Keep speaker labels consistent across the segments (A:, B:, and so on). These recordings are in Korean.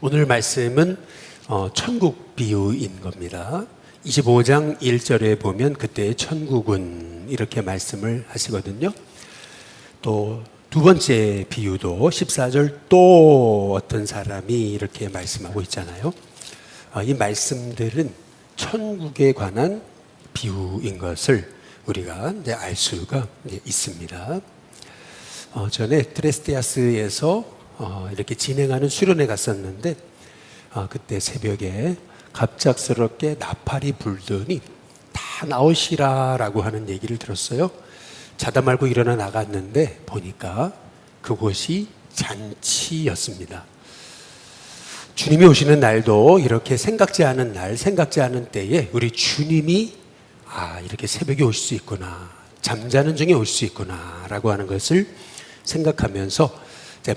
A: 오늘 말씀은 천국 비유인 겁니다. 25장 1절에 보면 그때의 천국은 이렇게 말씀을 하시거든요. 또 두 번째 비유도 14절 또 어떤 사람이 이렇게 말씀하고 있잖아요. 이 말씀들은 천국에 관한 비유인 것을 우리가 이제 알 수가 있습니다. 전에 트레스티아스에서 이렇게 진행하는 수련회 갔었는데 그때 새벽에 갑작스럽게 나팔이 불더니 다 나오시라라고 하는 얘기를 들었어요. 자다 말고 일어나 나갔는데 보니까 그곳이 잔치였습니다. 주님이 오시는 날도 이렇게 생각지 않은 날, 생각지 않은 때에 우리 주님이 이렇게 새벽에 오실 수 있구나, 잠자는 중에 오실 수 있구나 라고 하는 것을 생각하면서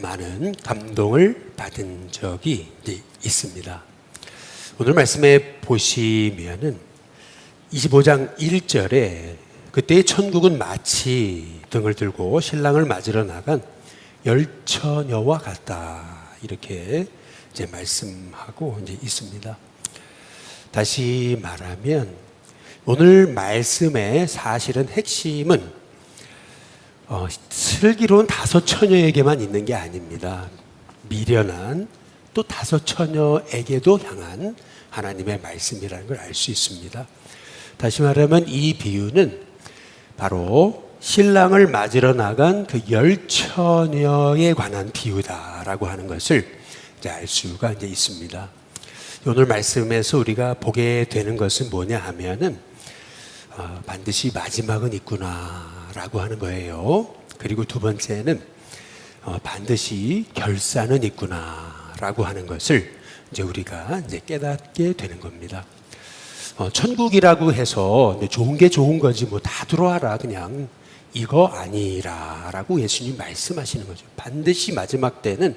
A: 많은 감동을 받은 적이 있습니다. 오늘 말씀에 보시면은 25장 1절에 그때의 천국은 마치 등을 들고 신랑을 맞으러 나간 열처녀와 같다 이렇게 이제 말씀하고 있습니다. 다시 말하면 오늘 말씀의 사실은 핵심은 슬기로운 다섯 처녀에게만 있는 게 아닙니다. 미련한 또 다섯 처녀에게도 향한 하나님의 말씀이라는 걸 알 수 있습니다. 다시 말하면 이 비유는 바로 신랑을 맞으러 나간 그 열처녀에 관한 비유다라고 하는 것을 이제 알 수가 있습니다. 오늘 말씀에서 우리가 보게 되는 것은 뭐냐 하면은 반드시 마지막은 있구나라고 하는 거예요. 그리고 두 번째는 반드시 결산은 있구나라고 하는 것을 이제 우리가 이제 깨닫게 되는 겁니다. 천국이라고 해서 좋은 게 좋은 거지 뭐 다 들어와라 그냥 이거 아니라라고 예수님 말씀하시는 거죠. 반드시 마지막 때는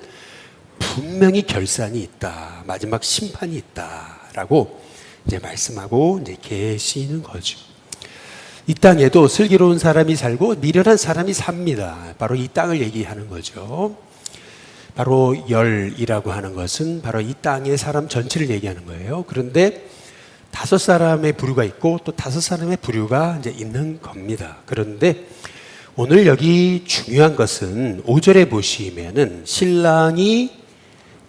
A: 분명히 결산이 있다, 마지막 심판이 있다라고 이제 말씀하고 이제 계시는 거죠. 이 땅에도 슬기로운 사람이 살고 미련한 사람이 삽니다. 바로 이 땅을 얘기하는 거죠. 바로 열이라고 하는 것은 바로 이 땅의 사람 전체를 얘기하는 거예요. 그런데 다섯 사람의 부류가 있고 또 다섯 사람의 부류가 이제 있는 겁니다. 그런데 오늘 여기 중요한 것은 5절에 보시면은 신랑이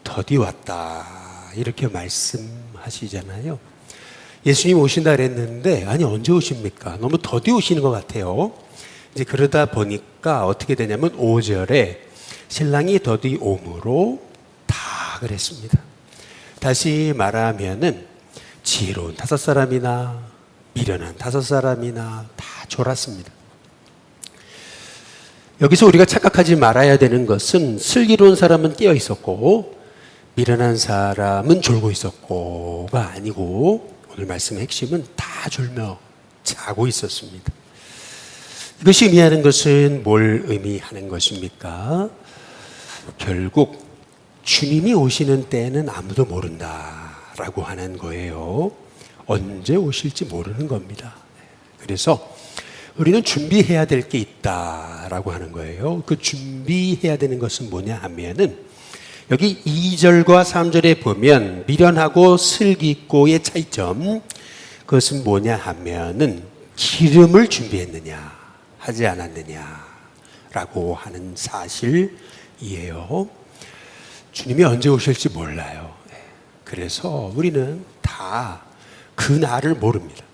A: 더디 왔다 이렇게 말씀하시잖아요. 예수님 오신다 그랬는데 아니 언제 오십니까? 너무 더디 오시는 것 같아요. 이제 그러다 보니까 어떻게 되냐면 5절에 신랑이 더디 오므로 다 그랬습니다. 다시 말하면은 지혜로운 다섯 사람이나 미련한 다섯 사람이나 다 졸았습니다. 여기서 우리가 착각하지 말아야 되는 것은 슬기로운 사람은 깨어 있었고 미련한 사람은 졸고 있었고가 아니고 오늘 말씀의 핵심은 다 졸며 자고 있었습니다. 이것이 의미하는 것은 뭘 의미하는 것입니까? 결국 주님이 오시는 때는 아무도 모른다라고 하는 거예요. 언제 오실지 모르는 겁니다. 그래서 우리는 준비해야 될 게 있다라고 하는 거예요. 그 준비해야 되는 것은 뭐냐 하면은 여기 2절과 3절에 보면 미련하고 슬기있고의 차이점, 그것은 뭐냐 하면은 기름을 준비했느냐 하지 않았느냐라고 하는 사실이에요. 주님이 언제 오실지 몰라요. 그래서 우리는 다 그 날을 모릅니다.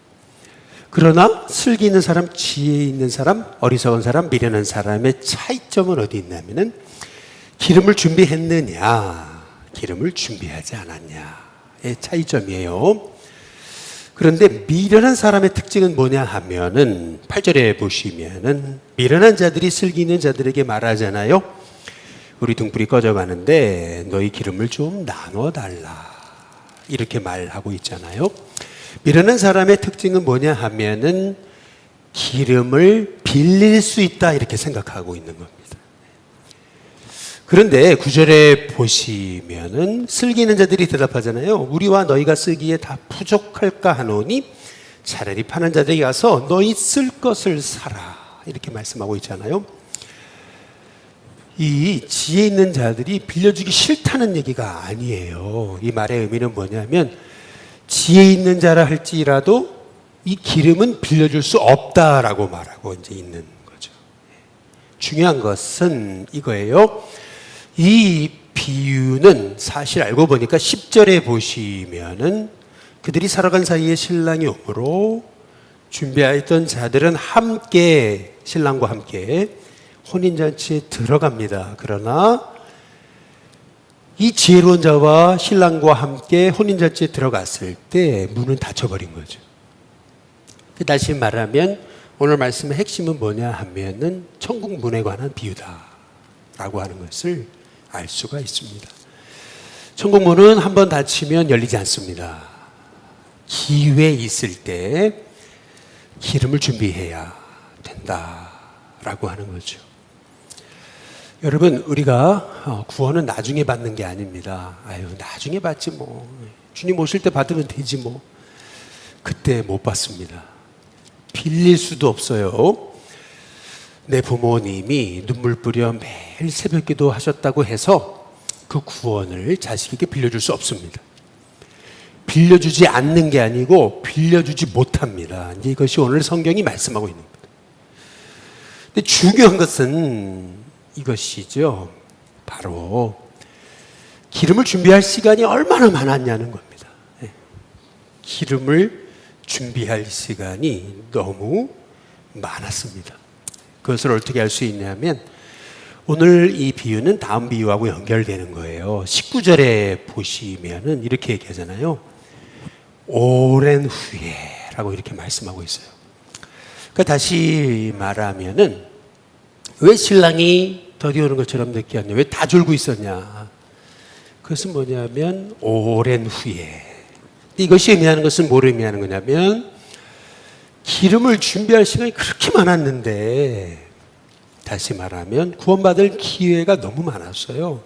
A: 그러나 슬기 있는 사람, 지혜 있는 사람, 어리석은 사람, 미련한 사람의 차이점은 어디 있냐면은 기름을 준비했느냐, 기름을 준비하지 않았냐의 차이점이에요. 그런데 미련한 사람의 특징은 뭐냐 하면은 8절에 보시면은 미련한 자들이 슬기 있는 자들에게 말하잖아요. 우리 등불이 꺼져가는데 너희 기름을 좀 나눠달라 이렇게 말하고 있잖아요. 미련한 사람의 특징은 뭐냐 하면은 기름을 빌릴 수 있다 이렇게 생각하고 있는 겁니다. 그런데 9절에 보시면은 슬기 있는 자들이 대답하잖아요. 우리와 너희가 쓰기에 다 부족할까 하노니 차라리 파는 자들에게 가서 너희 쓸 것을 사라 이렇게 말씀하고 있잖아요. 이 지혜 있는 자들이 빌려주기 싫다는 얘기가 아니에요. 이 말의 의미는 뭐냐면 지혜 있는 자라 할지라도 이 기름은 빌려줄 수 없다라고 말하고 이제 있는 거죠. 중요한 것은 이거예요. 이 비유는 사실 알고 보니까 10절에 보시면은 그들이 살아간 사이에 신랑이 오므로 준비하였던 자들은 함께 신랑과 함께 혼인잔치에 들어갑니다. 그러나 이 지혜로운 자와 신랑과 함께 혼인잔치에 들어갔을 때 문은 닫혀버린 거죠. 다시 말하면 오늘 말씀의 핵심은 뭐냐 하면은 천국 문에 관한 비유다라고 하는 것을 알 수가 있습니다. 천국 문은 한번 닫히면 열리지 않습니다. 기회 있을 때 기름을 준비해야 된다라고 하는 거죠. 여러분, 우리가 구원은 나중에 받는 게 아닙니다. 아유, 나중에 받지 뭐. 주님 오실 때 받으면 되지 뭐. 그때 못 받습니다. 빌릴 수도 없어요. 내 부모님이 눈물 뿌려 매일 새벽기도 하셨다고 해서 그 구원을 자식에게 빌려줄 수 없습니다. 빌려주지 않는 게 아니고 빌려주지 못합니다. 이제 이것이 오늘 성경이 말씀하고 있는 겁니다. 근데 중요한 것은 이것이죠. 바로 기름을 준비할 시간이 얼마나 많았냐는 겁니다. 기름을 준비할 시간이 너무 많았습니다. 그것을 어떻게 알 수 있냐면 오늘 이 비유는 다음 비유하고 연결되는 거예요. 19절에 보시면은 이렇게 얘기하잖아요. 오랜 후에 라고 이렇게 말씀하고 있어요. 그러니까 다시 말하면은 왜 신랑이 더디 오는 것처럼 늦게 왔냐? 왜 다 졸고 있었냐? 그것은 뭐냐면 오랜 후에. 이것이 의미하는 것은 뭘 의미하는 거냐면 기름을 준비할 시간이 그렇게 많았는데 다시 말하면 구원받을 기회가 너무 많았어요.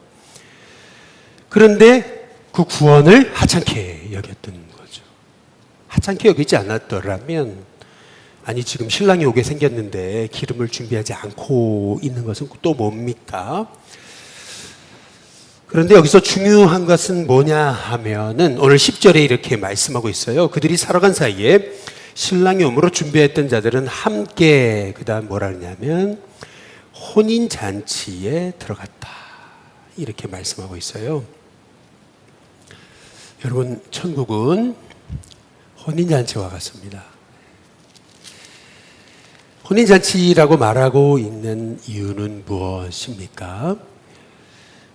A: 그런데 그 구원을 하찮게 여겼던 거죠. 하찮게 여기지 않았더라면 아니 지금 신랑이 오게 생겼는데 기름을 준비하지 않고 있는 것은 또 뭡니까? 그런데 여기서 중요한 것은 뭐냐 하면은 오늘 10절에 이렇게 말씀하고 있어요. 그들이 살아간 사이에 신랑이 오므로 준비했던 자들은 함께 그다음 뭐라 그러냐면 혼인잔치에 들어갔다. 이렇게 말씀하고 있어요. 여러분, 천국은 혼인잔치와 같습니다. 혼인잔치라고 말하고 있는 이유는 무엇입니까?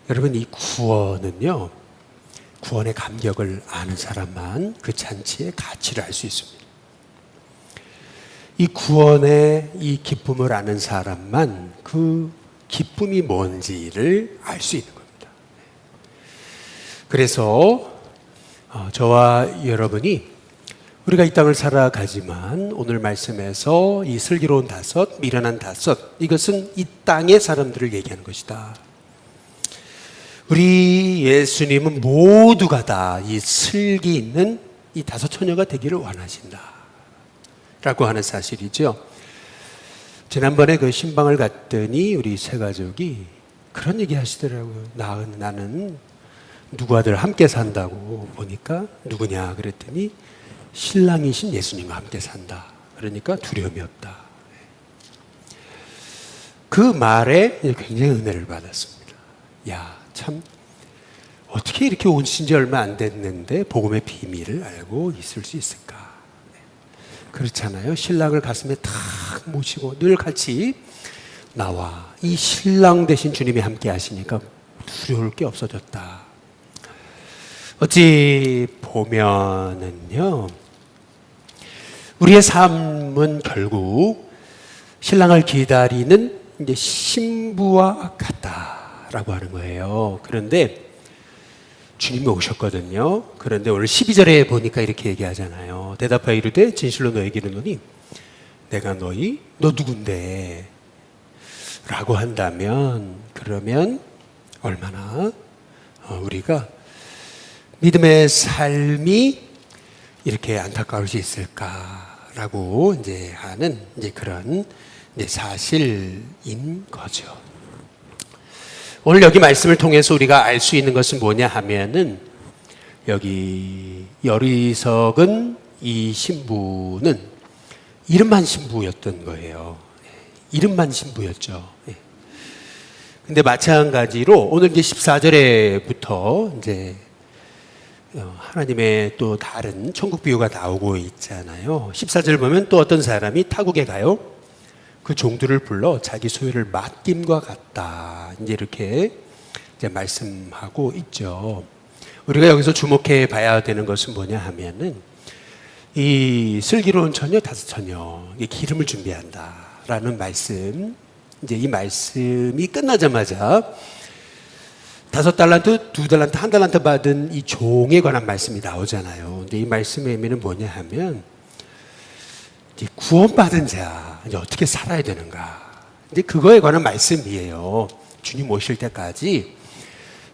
A: 여러분, 이 구원은요, 구원의 감격을 아는 사람만 그 잔치의 가치를 알 수 있습니다. 이 구원의 이 기쁨을 아는 사람만 그 기쁨이 뭔지를 알 수 있는 겁니다. 그래서 저와 여러분이 우리가 이 땅을 살아가지만 오늘 말씀에서 이 슬기로운 다섯, 미련한 다섯, 이것은 이 땅의 사람들을 얘기하는 것이다. 우리 예수님은 모두가 다 이 슬기 있는 이 다섯 처녀가 되기를 원하신다 라고 하는 사실이죠. 지난번에 그 신방을 갔더니 우리 세 가족이 그런 얘기 하시더라고요. 나는 누구 아들 함께 산다고 보니까 누구냐 그랬더니 신랑이신 예수님과 함께 산다. 그러니까 두려움이 없다. 그 말에 굉장히 은혜를 받았습니다. 야, 참 어떻게 이렇게 온신 지 얼마 안 됐는데 복음의 비밀을 알고 있을 수 있을까? 그렇잖아요. 신랑을 가슴에 탁 모시고 늘 같이 나와 이 신랑 대신 주님이 함께 하시니까 두려울 게 없어졌다. 어찌 보면은요, 우리의 삶은 결국 신랑을 기다리는 이제 신부와 같다라고 하는 거예요. 그런데 주님이 오셨거든요. 그런데 오늘 12절에 보니까 이렇게 얘기하잖아요. 대답하여 이르되 진실로 너에게 이르노니 내가 너 누군데? 라고 한다면 그러면 얼마나 우리가 믿음의 삶이 이렇게 안타까울 수 있을까라고 이제 하는 이제 그런 이제 사실인 거죠. 오늘 여기 말씀을 통해서 우리가 알 수 있는 것은 뭐냐 하면은 여기 여리석은 이 신부는 이름만 신부였던 거예요. 이름만 신부였죠. 근데 마찬가지로 오늘 이제 14절에부터 이제 하나님의 또 다른 천국 비유가 나오고 있잖아요. 14절 보면 또 어떤 사람이 타국에 가요. 그 종들을 불러 자기 소유를 맡김과 같다. 이제 이렇게 이제 말씀하고 있죠. 우리가 여기서 주목해 봐야 되는 것은 뭐냐 하면은 이 슬기로운 처녀, 다섯 처녀, 기름을 준비한다라는 말씀. 이제 이 말씀이 끝나자마자 5달란트, 2달란트, 1달란트 받은 이 종에 관한 말씀이 나오잖아요. 근데 이 말씀의 의미는 뭐냐 하면 이제 구원받은 자 이제 어떻게 살아야 되는가. 이제 그거에 관한 말씀이에요. 주님 오실 때까지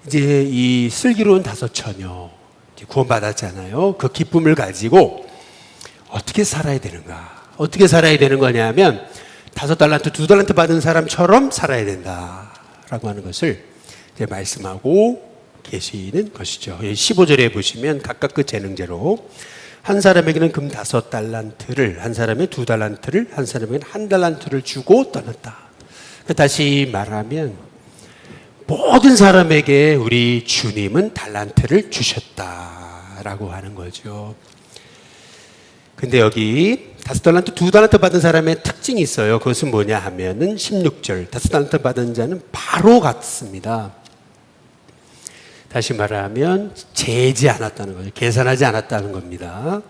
A: 이제 이 슬기로운 다섯 처녀 구원받았잖아요. 그 기쁨을 가지고 어떻게 살아야 되는가. 어떻게 살아야 되는 거냐면 5달란트, 2달란트 받은 사람처럼 살아야 된다라고 하는 것을 이제 말씀하고 계시는 것이죠. 15절에 보시면 각각 그 재능제로 한 사람에게는 금 5달란트를, 한 사람에게 2달란트를, 한 사람에게는 1달란트를 주고 떠났다. 다시 말하면 모든 사람에게 우리 주님은 달란트를 주셨다라고 하는 거죠. 근데 여기 5달란트, 2달란트 받은 사람의 특징이 있어요. 그것은 뭐냐 하면은 16절. 5달란트 받은 자는 바로 갔습니다. 다시 말하면 재지 않았다는 거죠. 계산하지 않았다는 겁니다.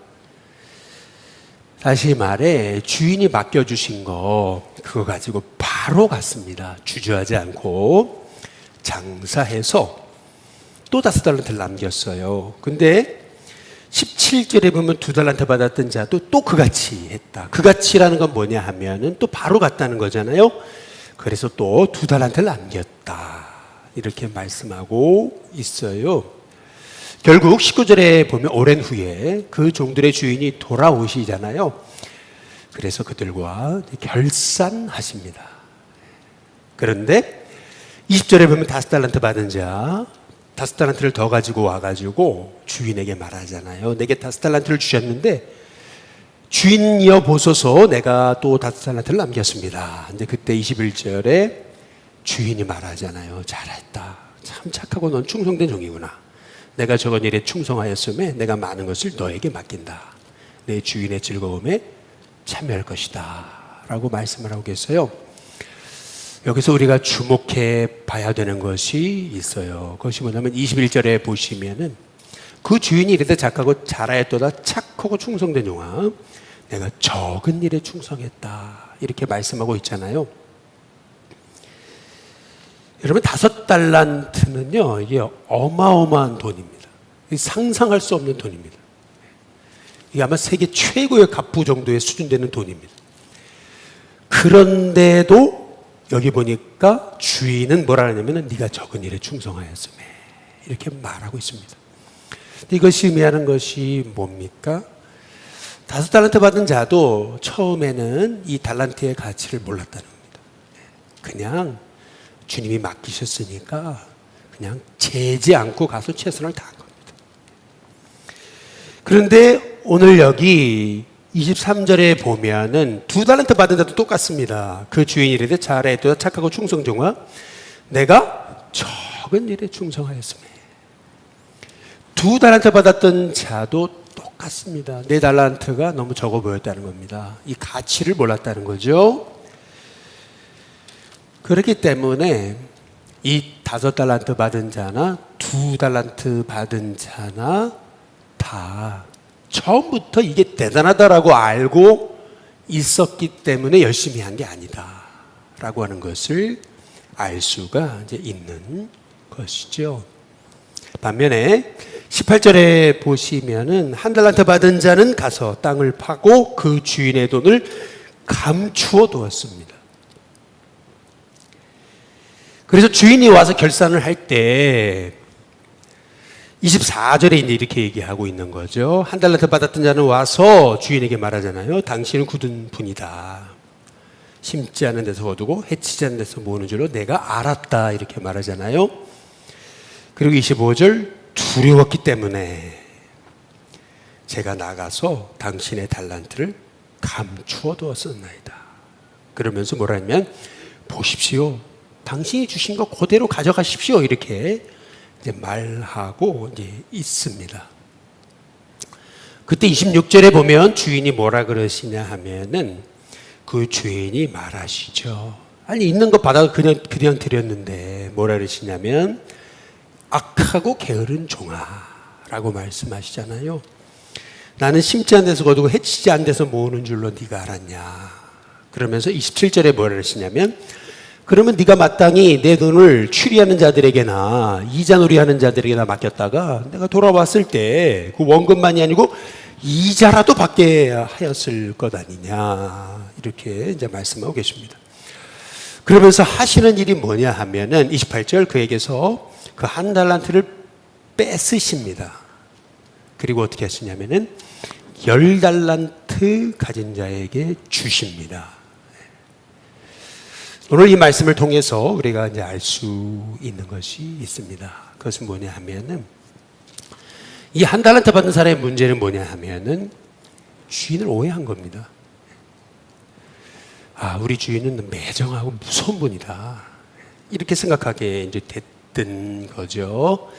A: 다시 말해 주인이 맡겨주신 거 그거 가지고 바로 갔습니다. 주저하지 않고 장사해서 또 5달란트를 남겼어요. 근데 17절에 보면 2달란트 받았던 자도 또 그같이 했다. 그같이라는 건 뭐냐 하면은 또 바로 갔다는 거잖아요. 그래서 또 2달란트를 남겼다. 이렇게 말씀하고 있어요. 결국 19절에 보면 오랜 후에 그 종들의 주인이 돌아오시잖아요. 그래서 그들과 결산하십니다. 그런데 20절에 보면 5달란트 받은 자 5달란트를 더 가지고 와가지고 주인에게 말하잖아요. 내게 5달란트를 주셨는데 주인이여 보소서 내가 또 5달란트를 남겼습니다. 근데 그때 21절에 주인이 말하잖아요. 잘했다. 참 착하고 넌 충성된 종이구나. 내가 저건 일에 충성하였음에 내가 많은 것을 너에게 맡긴다. 내 주인의 즐거움에 참여할 것이다. 라고 말씀을 하고 계세요. 여기서 우리가 주목해 봐야 되는 것이 있어요. 그것이 뭐냐면 21절에 보시면은 그 주인이 이르되 착하고 잘하였도다 착하고 충성된 종아 내가 적은 일에 충성했다. 이렇게 말씀하고 있잖아요. 여러분 5달란트는요 이게 어마어마한 돈입니다. 상상할 수 없는 돈입니다. 이게 아마 세계 최고의 갑부 정도의 수준 되는 돈입니다. 그런데도 여기 보니까 주인은 뭐라 하냐면 네가 적은 일에 충성하였음에 이렇게 말하고 있습니다. 이것이 의미하는 것이 뭡니까? 5달란트 받은 자도 처음에는 이 달란트의 가치를 몰랐다는 겁니다. 그냥 주님이 맡기셨으니까 그냥 재지 않고 가서 최선을 다한 겁니다. 그런데 오늘 여기 23절에 보면은 2달란트 받은 자도 똑같습니다. 그 주인이 이르되 잘하였도다 착하고 충성종아 내가 적은 일에 충성하였으며 2달란트 받았던 자도 똑같습니다. 4달란트가 너무 적어 보였다는 겁니다. 이 가치를 몰랐다는 거죠. 그렇기 때문에 이 5달란트 받은 자나 2달란트 받은 자나 다 처음부터 이게 대단하다라고 알고 있었기 때문에 열심히 한 게 아니다 라고 하는 것을 알 수가 이제 있는 것이죠. 반면에 18절에 보시면은 1달란트 받은 자는 가서 땅을 파고 그 주인의 돈을 감추어 두었습니다. 그래서 주인이 와서 결산을 할 때 24절에 이제 이렇게 얘기하고 있는 거죠. 1달란트 받았던 자는 와서 주인에게 말하잖아요. 당신은 굳은 분이다. 심지 않은 데서 거두고 해치지 않는 데서 모으는 줄로 내가 알았다 이렇게 말하잖아요. 그리고 25절 두려웠기 때문에 제가 나가서 당신의 달란트를 감추어 두었었나이다. 그러면서 뭐라 하냐면 보십시오. 당신이 주신 거 그대로 가져가십시오. 이렇게 이제 말하고 이제 있습니다. 그때 26절에 보면 주인이 뭐라 그러시냐 하면은 그 주인이 말하시죠. 아니 있는 거 받아 그냥 드렸는데 뭐라 그러시냐면 악하고 게으른 종아라고 말씀하시잖아요. 나는 심지 않은 데서 거두고 해치지 않은 데서 모으는 줄로 네가 알았냐. 그러면서 27절에 뭐라 그러시냐면 그러면 네가 마땅히 내 돈을 추리하는 자들에게나 이자놀이하는 자들에게나 맡겼다가 내가 돌아왔을 때 그 원금만이 아니고 이자라도 받게 하였을 것 아니냐 이렇게 이제 말씀하고 계십니다. 그러면서 하시는 일이 뭐냐 하면은 28절 그에게서 그 한 달란트를 뺏으십니다. 그리고 어떻게 하시냐면은 10달란트 가진 자에게 주십니다. 오늘 이 말씀을 통해서 우리가 이제 알 수 있는 것이 있습니다. 그것은 뭐냐 하면은 이 한 달란트 받은 사람의 문제는 뭐냐 하면은 주인을 오해한 겁니다. 아, 우리 주인은 매정하고 무서운 분이다. 이렇게 생각하게 이제 됐던 거죠.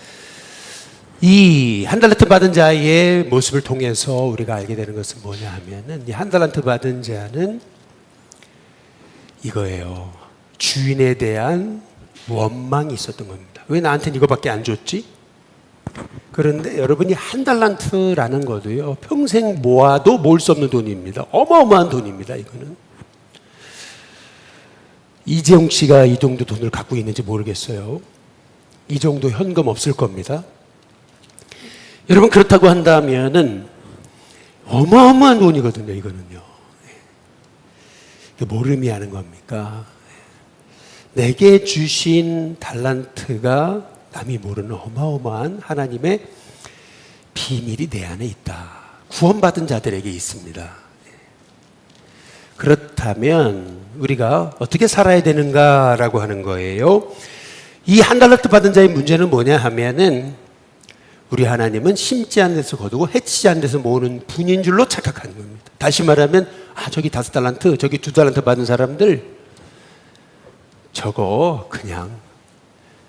A: 이 한 달란트 받은 자의 모습을 통해서 우리가 알게 되는 것은 뭐냐 하면은 이 한 달란트 받은 자는 이거예요. 주인에 대한 원망이 있었던 겁니다. 왜 나한테는 이거밖에 안 줬지? 그런데 여러분이 한 달란트라는 것도요, 평생 모아도 모을 수 없는 돈입니다. 어마어마한 돈입니다, 이거는. 이재용 씨가 이 정도 돈을 갖고 있는지 모르겠어요. 이 정도 현금 없을 겁니다. 여러분, 그렇다고 한다면은 어마어마한 돈이거든요, 이거는요. 뭘 의미하는 겁니까? 내게 주신 달란트가 남이 모르는 어마어마한 하나님의 비밀이 내 안에 있다. 구원받은 자들에게 있습니다. 그렇다면 우리가 어떻게 살아야 되는가라고 하는 거예요. 이 한 달란트 받은 자의 문제는 뭐냐 하면은 우리 하나님은 심지 않은 데서 거두고 해치지 않은 데서 모으는 분인 줄로 착각하는 겁니다. 다시 말하면 저기 5달란트, 저기 2달란트 받은 사람들 저거 그냥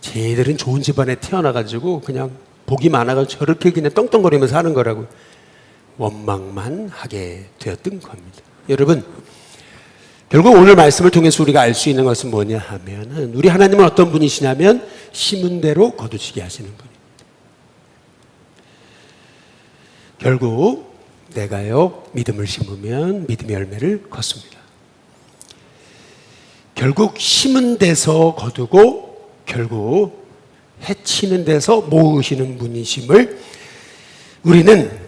A: 쟤들은 좋은 집안에 태어나가지고 그냥 복이 많아가지고 저렇게 그냥 떵떵거리면서 하는 거라고 원망만 하게 되었던 겁니다. 여러분, 결국 오늘 말씀을 통해서 우리가 알 수 있는 것은 뭐냐 하면은 우리 하나님은 어떤 분이시냐면 심은 대로 거두시게 하시는 분입니다. 결국 내가요 믿음을 심으면 믿음의 열매를 거습니다. 결국 심은 데서 거두고 결국 해치는 데서 모으시는 분이심을 우리는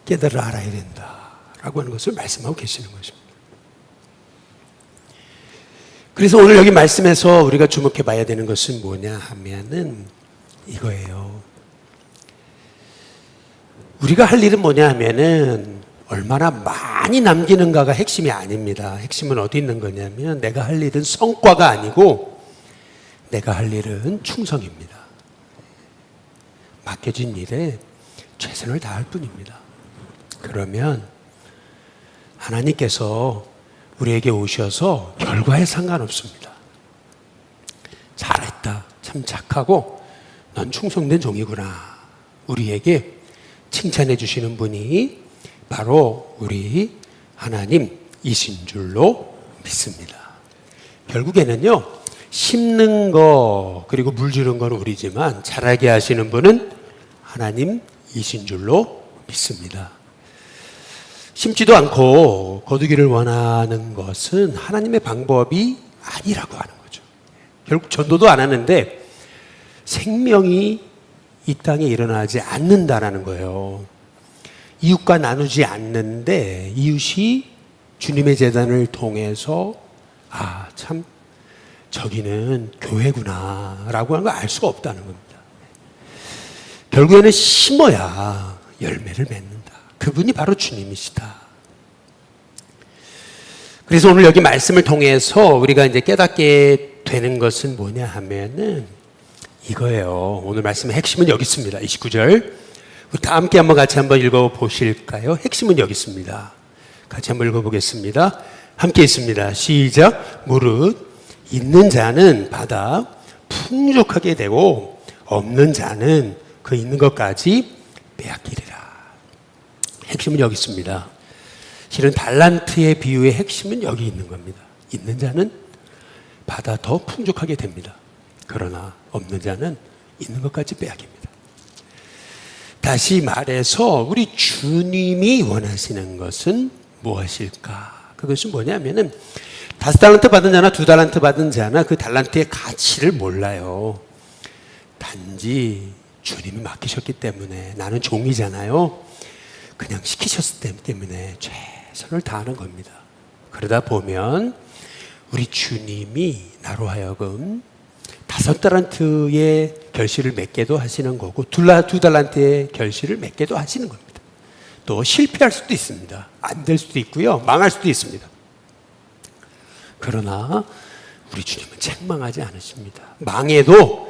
A: 깨달아 알아야 된다라고 하는 것을 말씀하고 계시는 것입니다. 그래서 오늘 여기 말씀에서 우리가 주목해 봐야 되는 것은 뭐냐 하면은 이거예요. 우리가 할 일은 뭐냐 하면은 얼마나 많이 남기는가가 핵심이 아닙니다. 핵심은 어디 있는 거냐면 내가 할 일은 성과가 아니고 내가 할 일은 충성입니다. 맡겨진 일에 최선을 다할 뿐입니다. 그러면 하나님께서 우리에게 오셔서 결과에 상관없습니다. 잘했다. 참 착하고 넌 충성된 종이구나. 우리에게 칭찬해 주시는 분이 바로 우리 하나님이신 줄로 믿습니다. 결국에는요, 심는 거 그리고 물 주는 건 우리지만 자라게 하시는 분은 하나님이신 줄로 믿습니다. 심지도 않고 거두기를 원하는 것은 하나님의 방법이 아니라고 하는 거죠. 결국 전도도 안 하는데 생명이 이 땅에 일어나지 않는다라는 거예요. 이웃과 나누지 않는데 이웃이 주님의 재단을 통해서 참 저기는 교회구나 라고 하는 걸 알 수가 없다는 겁니다. 결국에는 심어야 열매를 맺는다. 그분이 바로 주님이시다. 그래서 오늘 여기 말씀을 통해서 우리가 이제 깨닫게 되는 것은 뭐냐 하면은 이거예요. 오늘 말씀의 핵심은 여기 있습니다. 29절. 우리 다 함께 한번 같이 한번 읽어 보실까요? 핵심은 여기 있습니다. 같이 한번 읽어 보겠습니다. 함께 있습니다. 시작. 무릇 있는 자는 받아 풍족하게 되고 없는 자는 그 있는 것까지 빼앗기리라. 핵심은 여기 있습니다. 실은 달란트의 비유의 핵심은 여기 있는 겁니다. 있는 자는 받아 더 풍족하게 됩니다. 그러나 없는 자는 있는 것까지 빼앗깁니다. 다시 말해서 우리 주님이 원하시는 것은 무엇일까? 그것은 뭐냐면은 5달란트 받은 자나 2달란트 받은 자나 그 달란트의 가치를 몰라요. 단지 주님이 맡기셨기 때문에 나는 종이잖아요. 그냥 시키셨기 때문에 최선을 다하는 겁니다. 그러다 보면 우리 주님이 나로 하여금 5달란트의 결실을 맺게도 하시는 거고 2달란트의 결실을 맺게도 하시는 겁니다. 또 실패할 수도 있습니다. 안 될 수도 있고요. 망할 수도 있습니다. 그러나 우리 주님은 책망하지 않으십니다. 망해도